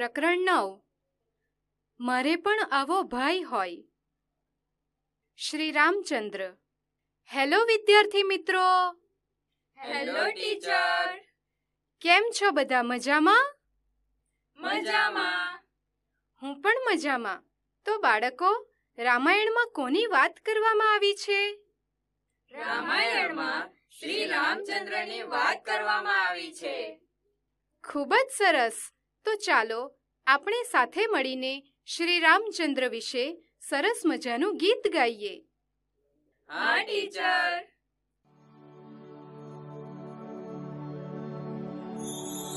પ્રકરણ 9. મારે પણ આવો ભાઈ હોય. શ્રી રામચંદ્ર. હેલો વિદ્યાર્થી મિત્રો. Hello teacher. કેમ છો બધા? મજામાં? મજામાં. હું પણ મજામાં. તો બાળકો, રામાયણમાં કોની વાત કરવામાં આવી છે? રામાયણમાં શ્રી રામચંદ્રની વાત કરવામાં આવી છે. ખૂબ જ સરસ. તો ચાલો આપણે સાથે મળીને શ્રી રામચંદ્ર વિશે સરસ મજાનું ગીત ગાઈએ. હા ટીચર.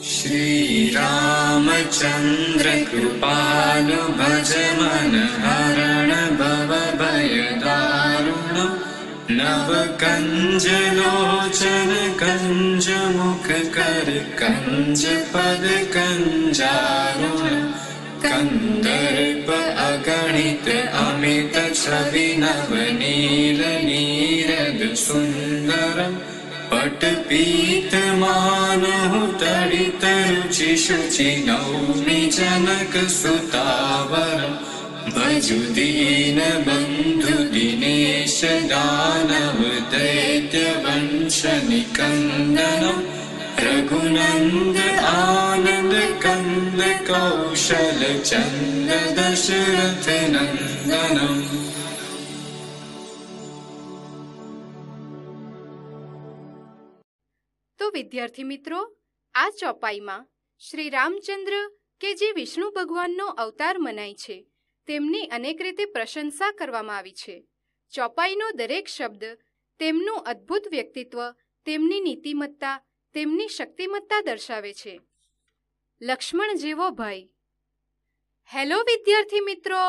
श्री रामचंद्र कृपालु भज मन हरण भव भय दारुण नव कंज लोचन कंज मुख कर कंज पद कंजारुण कंदर्प अगणित अमित छवि नव नील नीरद सुंदरम पट पीत मानहु तड़ित रुचि शुचि नौमि जनक सुतावर भजु दीन बंधु दिनेश दानव दैत्य वंश निकंदनम रघुनंद आनंद कंद कौशल चंद दशरथ नंदनम. તો વિદ્યાર્થી મિત્રો, આ ચોપાઈમાં શ્રી રામચંદ્ર કે જે વિષ્ણુ ભગવાનનો અવતાર મનાય છે, તેમની અનેક રીતે પ્રશંસા કરવામાં આવી છે. ચોપાઈનો દરેક શબ્દ તેમનું અદ્ભુત વ્યક્તિત્વ, તેમની નીતિમત્તા, તેમની શક્તિમત્તા દર્શાવે છે. લક્ષ્મણ જેવો ભાઈ. હેલો વિદ્યાર્થી મિત્રો.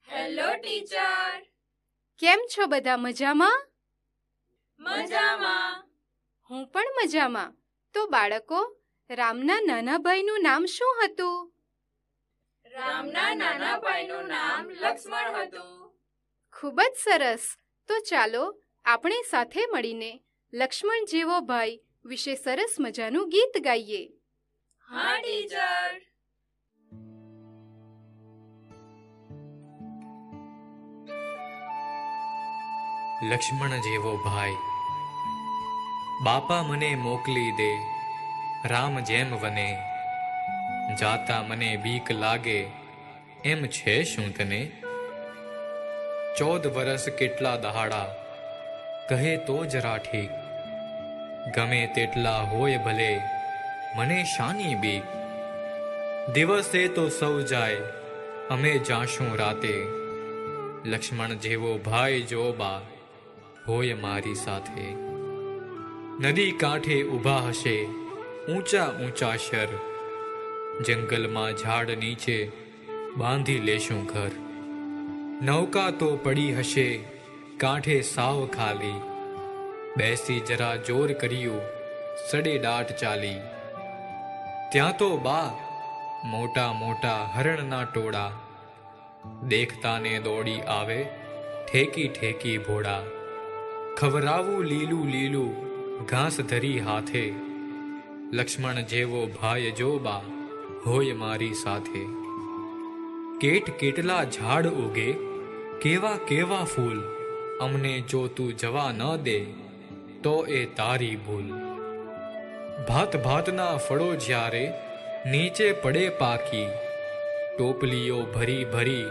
Hello teacher. કેમ છો બધા? મજામાં? મજામાં. હું પણ મજામાં. તો બાળકો, રામના નાના ભાઈનું નામ શું હતું? રામના નાના ભાઈનું નામ લક્ષ્મણ હતું. ખૂબ જ સરસ. તો ચાલો આપણે સાથે મળીને લક્ષ્મણ જેવો ભાઈ વિશે સરસ મજાનું ગીત ગાઈએ. હા ટીચર. લક્ષ્મણ જેવો ભાઈ. બાપા મને મોકલી દે રામ જેમ વને, જાતા મને બીક લાગે એમ છે શું તને? 14 વરસ કેટલા દહાડા કહે તો જરા ઠીક, ગમે તેટલા હોય ભલે મને શાની બીક? દિવસે તો સૌ જાય અમે જાશું રાતે, લક્ષ્મણ જેવો ભાઈ જો બા હોય મારી સાથે. નદી કાંઠે ઊભા હશે ઊંચા ઊંચા શર, જંગલમાં ઝાડ નીચે બાંધી લેશું ઘર. નૌકા તો પડી હશે કાંઠે સાવ ખાલી, બેસી જરા જોર કર્યું સડે દાટ ચાલી. ત્યાં તો બા મોટા મોટા હરણના ટોળા, દેખતાને દોડી આવે ઠેકી ઠેકી ભોળા. ખવરાવું લીલું લીલું ઘાસ ધરી હાથે, લક્ષ્મણ જેવો ભાઈ જો બા હોય મારી સાથે. કેટ કેટલા ઝાડ ઉગે કેવા કેવા ફૂલ, અમને જો તું જવા ન દે તો એ તારી ભૂલ. ભાત ભાતના ફળો જ્યારે નીચે પડે પાકી, ટોપલીઓ ભરી ભરી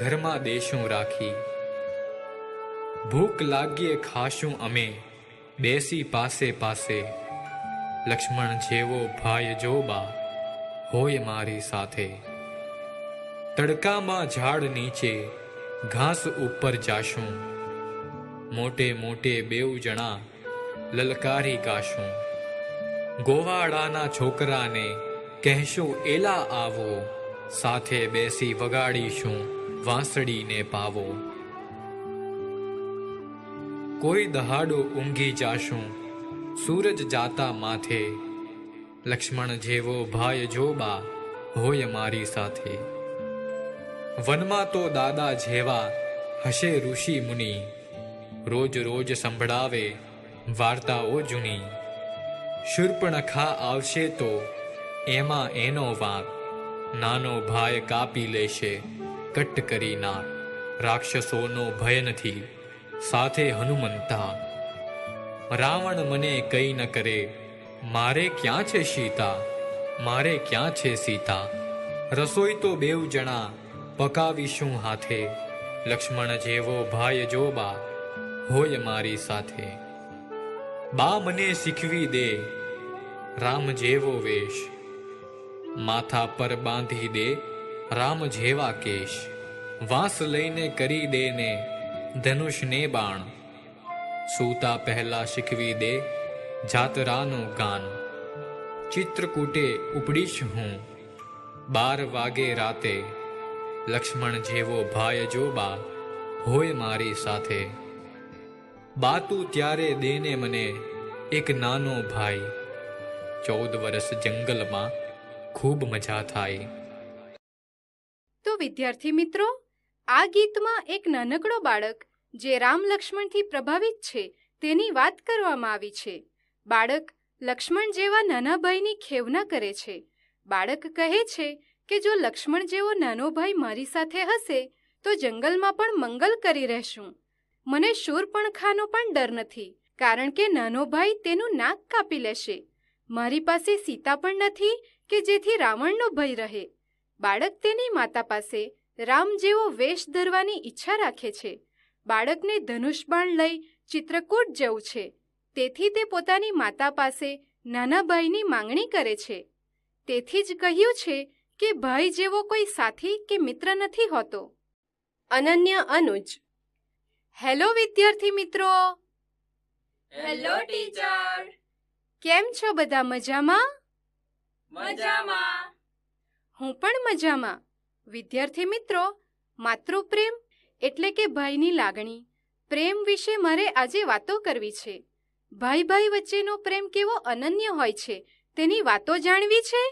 ઘરમાં દેશું રાખી. ભૂખ લાગીએ ખાશું અમે બેસી પાસે પાસે, લક્ષ્મણ જેવો ભાઈ જો બા હોય મારી સાથે. તડકામાં ઝાડ નીચે ઘાસ ઉપર જાશું, મોટે મોટે બેઉ જણા લલકારી ગાશું. ગોવાળાના છોકરાને કહેશું એલા આવો, સાથે બેસી વગાડીશું વાંસળીને પાવો. કોઈ દહાડો ઊંઘી જાશું સૂરજ જાતા માથે, લક્ષ્મણ જેવો ભાઈ જો બા હોય મારી સાથે. વનમાં તો દાદા જેવા હશે ઋષિ મુનિ, રોજ રોજ સંભળાવે વાર્તાઓ જૂની. શૂર્પણખા આવશે તો એમાં એનો વાંક, નાનો ભાઈ કાપી લેશે કટ કરી નાર. રાક્ષસોનો ભય નથી, સાથે હનુમંતા. રાવણ મને કઈ ન કરે, મારે ક્યાં છે સીતા, મારે ક્યાં છે સીતા. રસોઈ તો બેવ જણા પકાવીશું હાથે, લક્ષ્મણ જેવો ભાઈ જો બા હોય મારી સાથે. બા મને શીખવી દે રામ જેવો વેશ, માથા પર બાંધી દે રામ જેવા કેશ. વાંસ લઈને કરી દે ને ધનુષને બાણ, સૂતા પહેલા શીખવી દે જાતરાનું ગાન. ચિત્રકૂટે ઉપડીશ હું 12 વાગે રાતે, લક્ષ્મણ જેવો ભાઈ જો બા હોય મારી સાથે. બા તું ત્યારે દેને મને એક નાનો ભાઈ, 14 વર્ષ જંગલમાં ખૂબ મજા થાય. તો વિદ્યાર્થી મિત્રો, આ ગીતમાં એક નાનકડો બાળક જે રામ લક્ષ્મણથી પ્રભાવિત છે તેની વાત કરવામાં આવી છે. બાળક લક્ષ્મણ જેવા નાના ભાઈની ખેવના કરે છે. બાળક કહે છે કે જો લક્ષ્મણ જેવો નાનો ભાઈ મારી સાથે હશે તો જંગલમાં પણ મંગલ કરી રહેશું. મને શૂરપણખાનો પણ ડર નથી, કારણ કે નાનો ભાઈ તેનું નાક કાપી લેશે. મારી પાસે સીતા પણ નથી કે જેથી રાવણનો ભય રહે. બાળક તેની માતા પાસે રામ જેવો વેશ ધરવાની ઈચ્છા રાખે છે. બાળકને ધનુષબાણ લઈ ચિત્રકૂટ જવું છે, તેથી તે પોતાની માતા પાસે નાના ભાઈની માંગણી કરે છે. તેથી જ કહ્યું છે કે ભાઈ જેવો કોઈ સાથી કે મિત્ર નથી હોતો. અનન્ય અનુજ. હેલો વિદ્યાર્થી મિત્રો, હેલો ટીચર. કેમ છો બધા? મજામાં? મજામાં. હું પણ મજામાં. વિદ્યાર્થી મિત્રો, માતૃપ્રેમ એટલે કે ભાઈની લાગણી, પ્રેમ વિશે મારે આજે વાતો કરવી છે. ભાઈ ભાઈ વચ્ચેનો પ્રેમ કેવો અનન્ય હોય છે તેની વાતો જાણવી છે.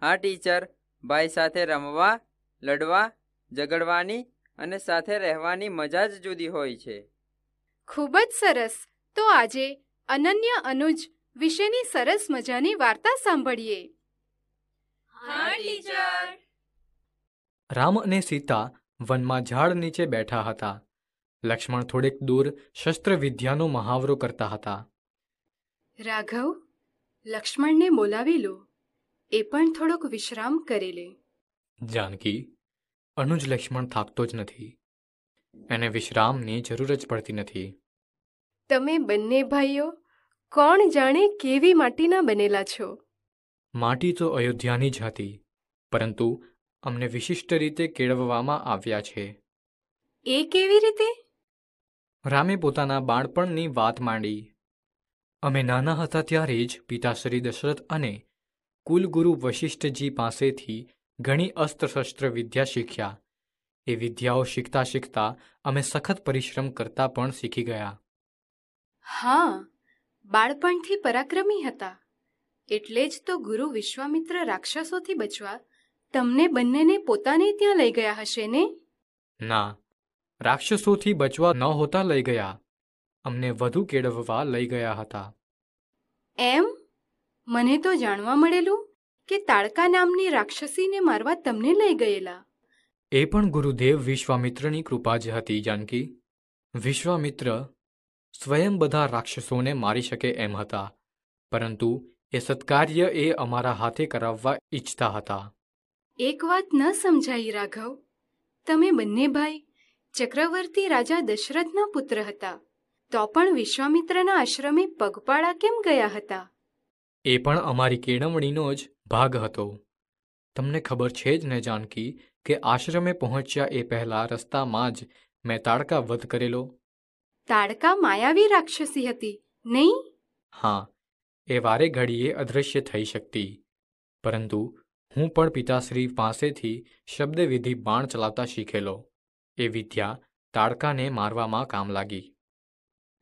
હા ટીચર, ભાઈ સાથે રમવા, લડવા, ઝઘડવાની અને સાથે રહેવાની મજા જ જુદી હોય છે. ખૂબ જ સરસ. તો આજે અનન્ય અનુજ વિશેની સરસ મજાની વાર્તા સાંભળીએ. હા ટીચર. રામ અને સીતા વનમાં ઝાડ નીચે બેઠા હતા. લક્ષ્મણ થોડેક દૂર શસ્ત્ર વિદ્યાનો મહાવરો કરતા હતા. રાઘવ, લક્ષ્મણને બોલાવી લો, એ પણ થોડોક વિશ્રામ કરી લે. જાનકી, અનુજ લક્ષ્મણ થાકતો જ નથી, એને વિશ્રામની જરૂર જ પડતી નથી. તમે બંને ભાઈઓ કોણ જાણે કેવી માટીના બનેલા છો. માટી તો અયોધ્યાની જ હતી, પરંતુ અમને વિશિષ્ટ રીતે કેળવવામાં આવ્યા છે. એ કેવી રીતે? રામે પોતાના બાળપણની વાત માંડી. અમે નાના હતા ત્યારે જ પિતાશ્રી દશરથ અને કુલગુરુ વશિષ્ઠજી પાસેથી ઘણી અસ્ત્ર-શસ્ત્ર વિદ્યા શીખ્યા. એ વિદ્યાઓ શીખતા શીખતા અમે સખત પરિશ્રમ કરતા પણ શીખી ગયા. હા, બાળપણથી પરાક્રમી હતા, એટલે જ તો ગુરુ વિશ્વામિત્ર રાક્ષસોથી બચવા તમને બંનેને પોતાને ત્યાં લઈ ગયા હશે ને? ના, રાક્ષસોથી બચવા નહોતા લઈ ગયા, અમને વધુ કેળવવા લઈ ગયા હતા. એમ? મને તો જાણવા મળેલું કે તાડકા નામની રાક્ષસીને મારવા તમને લઈ ગયેલા. એ પણ ગુરુદેવ વિશ્વામિત્રની કૃપા જ હતી. જાનકી, વિશ્વામિત્ર સ્વયં બધા રાક્ષસોને મારી શકે એમ હતા, પરંતુ એ સત્કાર્ય એ અમારા હાથે કરાવવા ઈચ્છતા હતા. એક વાત ન સમજાઈ રાઘવ. તમે બંને ભાઈ ચક્રવર્તી રાજા દશરથના પુત્ર હતા, તો પણ વિશ્વામિત્રના આશ્રમે પગપાળા કેમ ગયા હતા? એ પણ અમારી કેળવણીનો જ ભાગ હતો. તમને ખબર છે જ ને જાનકી કે આશ્રમે પહોંચ્યા એ પહેલા રસ્તામાં જ મેં તાડકા વધ કરેલો. તાડકા માયાવી રાક્ષસી હતી, નહીં? હા, એ વારે ઘડીએ અદૃશ્ય થઈ શકતી, પરંતુ હું પણ પિતાશ્રી પાસેથી શબ્દવિધિ બાણ ચલાવતા શીખેલો. એ વિદ્યા તાડકાને મારવામાં કામ લાગી.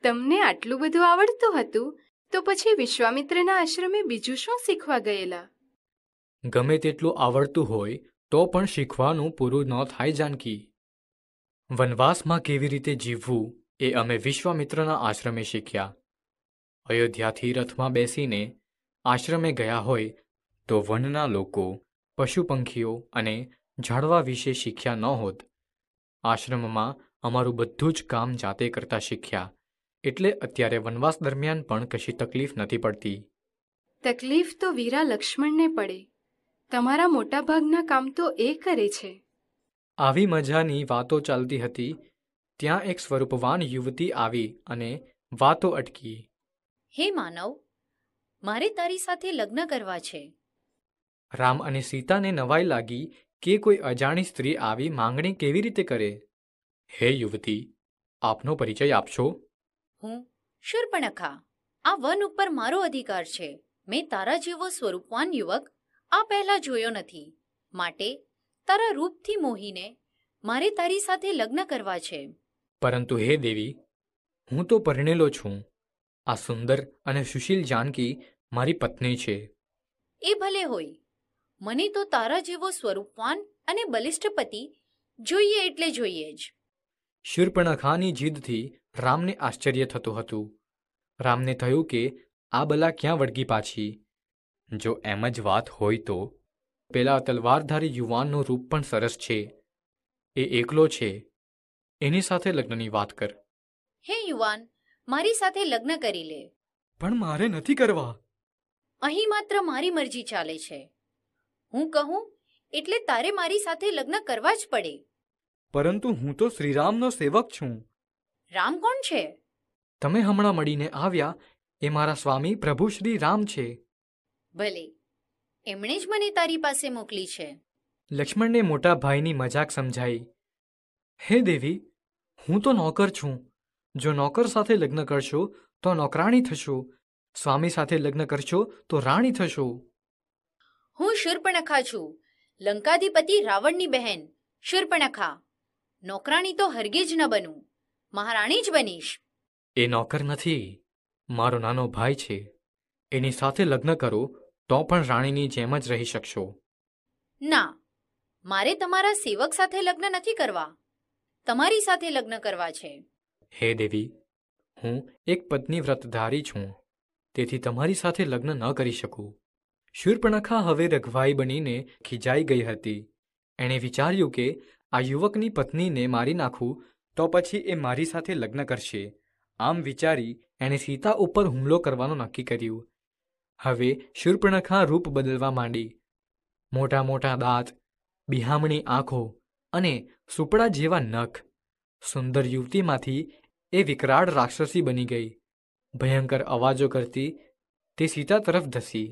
તમને આટલું બધું આવડતું હતું તો પછી વિશ્વામિત્રના આશ્રમે બીજું શું શીખવા ગયેલા? ગમે તેટલું આવડતું હોય તો પણ શીખવાનું પૂરું ન થાય જાનકી. વનવાસમાં કેવી રીતે જીવવું એ અમે વિશ્વામિત્રના આશ્રમે શીખ્યા. અયોધ્યાથી રથમાં બેસીને આશ્રમે ગયા હોય તો વનના લોકો પશુ પંખીઓ અને ઝાડવા વિશે શીખ્યા ન હોત. આશ્રમમાં અમારું બધું જ કામ જાતે કરતા શીખ્યા, એટલે અત્યારે વનવાસ દરમિયાન પણ કશી તકલીફ નથી પડતી. તકલીફ તો વીરા લક્ષ્મણને પડે. તમારા મોટાભાગના કામ તો એ કરે છે. આવી મજાની વાતો ચાલતી હતી ત્યાં એક સ્વરૂપવાન યુવતી આવી અને વાતો અટકી. હે માનવ, મારે તારી સાથે લગ્ન કરવા છે. રામ અને સીતાને નવાઈ લાગી કે કોઈ અજાણી સ્ત્રી આવી માંગણી કેવી રીતે કરે. હે યુવતી, આપનો પરિચય આપશો? હું શૂર્પણખા. આ વન ઉપર મારો અધિકાર છે. મેં તારા જેવો સ્વરૂપવાન યુવક આ પહેલા જોયો નથી, માટે તારા રૂપથી મોહીને મારે તારી સાથે લગ્ન કરવા છે. પરંતુ હે દેવી, હું તો પરણેલો છું. આ સુંદર અને સુશીલ જાનકી મારી પત્ની છે. એ ભલે હોય, મને તો તારા જેવો સ્વરૂપવાન અને બલિષ્ઠ પતિ જોઈએ એટલે જોઈએ જ. શૂર્પણખાની જીદથી રામને આશ્ચર્ય થતું હતું. રામને થયું કે આ બલા ક્યાં વળગી પાછી. જો એમ જ વાત હોય તો પેલા તલવારધારી યુવાનનું રૂપ પણ સરસ છે. એ એકલો છે, એની સાથે લગ્નની વાત કર. હે યુવાન, મારી સાથે લગ્ન કરી લે. પણ મારે નથી કરવા. અહીં માત્ર મારી મરજી ચાલે છે. હું કહું એટલે તારે મારી સાથે લગ્ન કરવા જ પડે. પરંતુ હું તો શ્રીરામનો સેવક છું. રામ કોણ છે? તમે હમણાં મળીને આવ્યા એ મારા સ્વામી પ્રભુ શ્રી રામ છે. ભલે, એમણે જ મને તારી પાસે મોકલી છે. લક્ષ્મણને મોટા ભાઈની મજાક સમજાઈ. હે દેવી, હું તો નોકર છું. જો નોકર સાથે લગ્ન કરશો તો નોકરાણી થશો. સ્વામી સાથે લગ્ન કરશો તો રાણી થશો. હું શૂર્પણખા છું, લંકાધિપતિ રાવણની બહેન શૂર્પણખા. નોકરાણી તો હરગીજ ન બનું, મહારાણી જ બનીશ. એ નોકર નથી, મારો નાનો ભાઈ છે. એની સાથે લગ્ન કરો તો પણ રાણીની જેમ જ રહી શકશો. ના, મારે તમારા સેવક સાથે લગ્ન નથી કરવા, તમારી સાથે લગ્ન કરવા છે. હે દેવી, હું એક પત્ની વ્રતધારી છું, તેથી તમારી સાથે લગ્ન ન કરી શકું. શૂર્પણખા હવે રઘવાઈ બનીને ખીજાઈ ગઈ હતી. એણે વિચાર્યું કે આ યુવકની પત્નીને મારી નાખું તો પછી એ મારી સાથે લગ્ન કરશે. આમ વિચારી એણે સીતા ઉપર હુમલો કરવાનું નક્કી કર્યું. હવે શૂર્પણખા રૂપ બદલવા માંડી. મોટા મોટા દાંત, બિહામણી આંખો અને સુપડા જેવા નખ. સુંદર યુવતીમાંથી એ વિકરાળ રાક્ષસી બની ગઈ. ભયંકર અવાજો કરતી તે સીતા તરફ ધસી.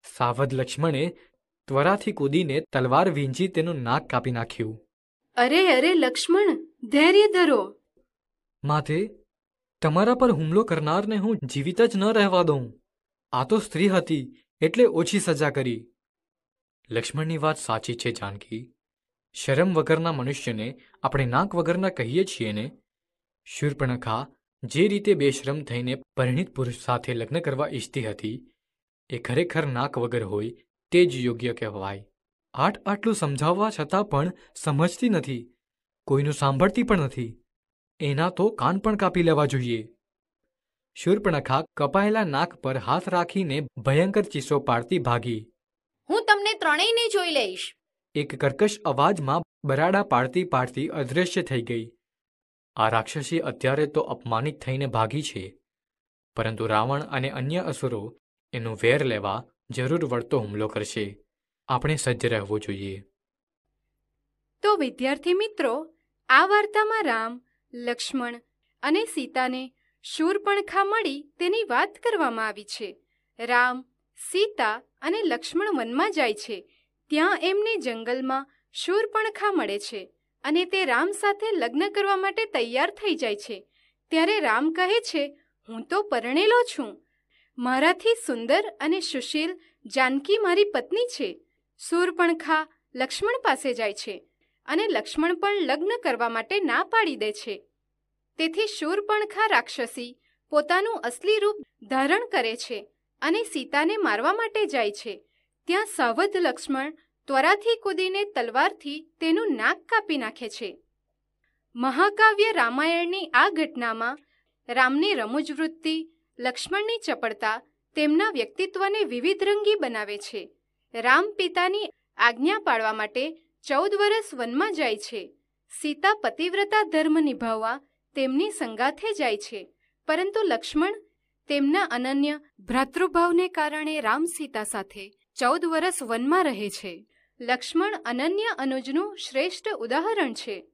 સાવધ લક્ષ્મણે ત્વરાથી કૂદીને તલવાર વીંચી તેનું નાક કાપી નાખ્યું. અરે અરે લક્ષ્મણ, ધૈર્ય ધરો. માથે તમારા પર હુમલો કરનારને હું જીવિત જ ન રહેવા દઉં. આ તો સ્ત્રી હતી એટલે ઓછી સજા કરી. લક્ષ્મણની વાત સાચી છે જાનકી. શરમ વગરના મનુષ્યને આપણે નાક વગરના કહીએ છીએ ને. શૂર્પણખા જે રીતે બેશરમ થઈને પરિણીત પુરુષ સાથે લગ્ન કરવા ઈચ્છતી હતી એ ખરેખર નાક વગર હોય તે જ યોગ્ય કહેવાય. આટલું સમજાવવા છતાં પણ સમજતી નથી, કોઈનું સાંભળતી પણ નથી. એના તો કાન પણ કાપી લેવા જોઈએ. શૂર્પણખા કપાયેલા નાક પર હાથ રાખીને ભયંકર ચીસો પાડતી ભાગી. હું તમને ત્રણેયને જોઈ લઈશ. એક કર્કશ અવાજમાં બરાડા પાડતી પાડતી અદૃશ્ય થઈ ગઈ. આ રાક્ષસી અત્યારે તો અપમાનિત થઈને ભાગી છે, પરંતુ રાવણ અને અન્ય અસુરો એનું વેર લેવા જરૂર વળતો હુમલો કરશે. આપણે સજ્જ રહેવું જોઈએ. તો વિદ્યાર્થી મિત્રો, આ વાર્તામાં રામ, લક્ષ્મણ અને સીતાને શૂર્પણખા મળી તેની વાત કરવામાં આવી છે. રામ, સીતા અને લક્ષ્મણ વનમાં જાય છે. ત્યાં એમને જંગલમાં શૂર્પણખા મળે છે અને તે રામ સાથે લગ્ન કરવા માટે તૈયાર થઈ જાય છે. ત્યારે રામ કહે છે, હું તો પરણેલો છું. મારાથી સુંદર અને સુશીલ જાનકી મારી પત્ની છે. શૂર્પણખા લક્ષ્મણ પાસે જાય છે અને લક્ષ્મણ પણ લગ્ન કરવા માટે ના પાડી દે છે. તેથી શૂર્પણખા રાક્ષસી પોતાનું અસલી રૂપ ધારણ કરે છે અને સીતાને મારવા માટે જાય છે. ત્યાં સાવધ લક્ષ્મણ ત્વરાથી કૂદીને તલવારથી તેનું નાક કાપી નાખે છે. મહાકાવ્ય રામાયણની આ ઘટનામાં રામની રમૂજ વૃત્તિ, લક્ષ્મણની ચપળતા તેમના વ્યક્તિત્વને વિવિધરંગી બનાવે છે. રામ પિતાની આજ્ઞા પાળવા માટે 14 વર્ષ વનમાં જાય છે. સીતા પતિવ્રતા ધર્મ નિભાવવા તેમની સંગાથે જાય છે, પરંતુ લક્ષ્મણ તેમના અનન્ય ભ્રાતૃભાવને કારણે રામ સીતા સાથે 14 વર્ષ વનમાં રહે છે. લક્ષ્મણ અનન્ય અનુજનું શ્રેષ્ઠ ઉદાહરણ છે.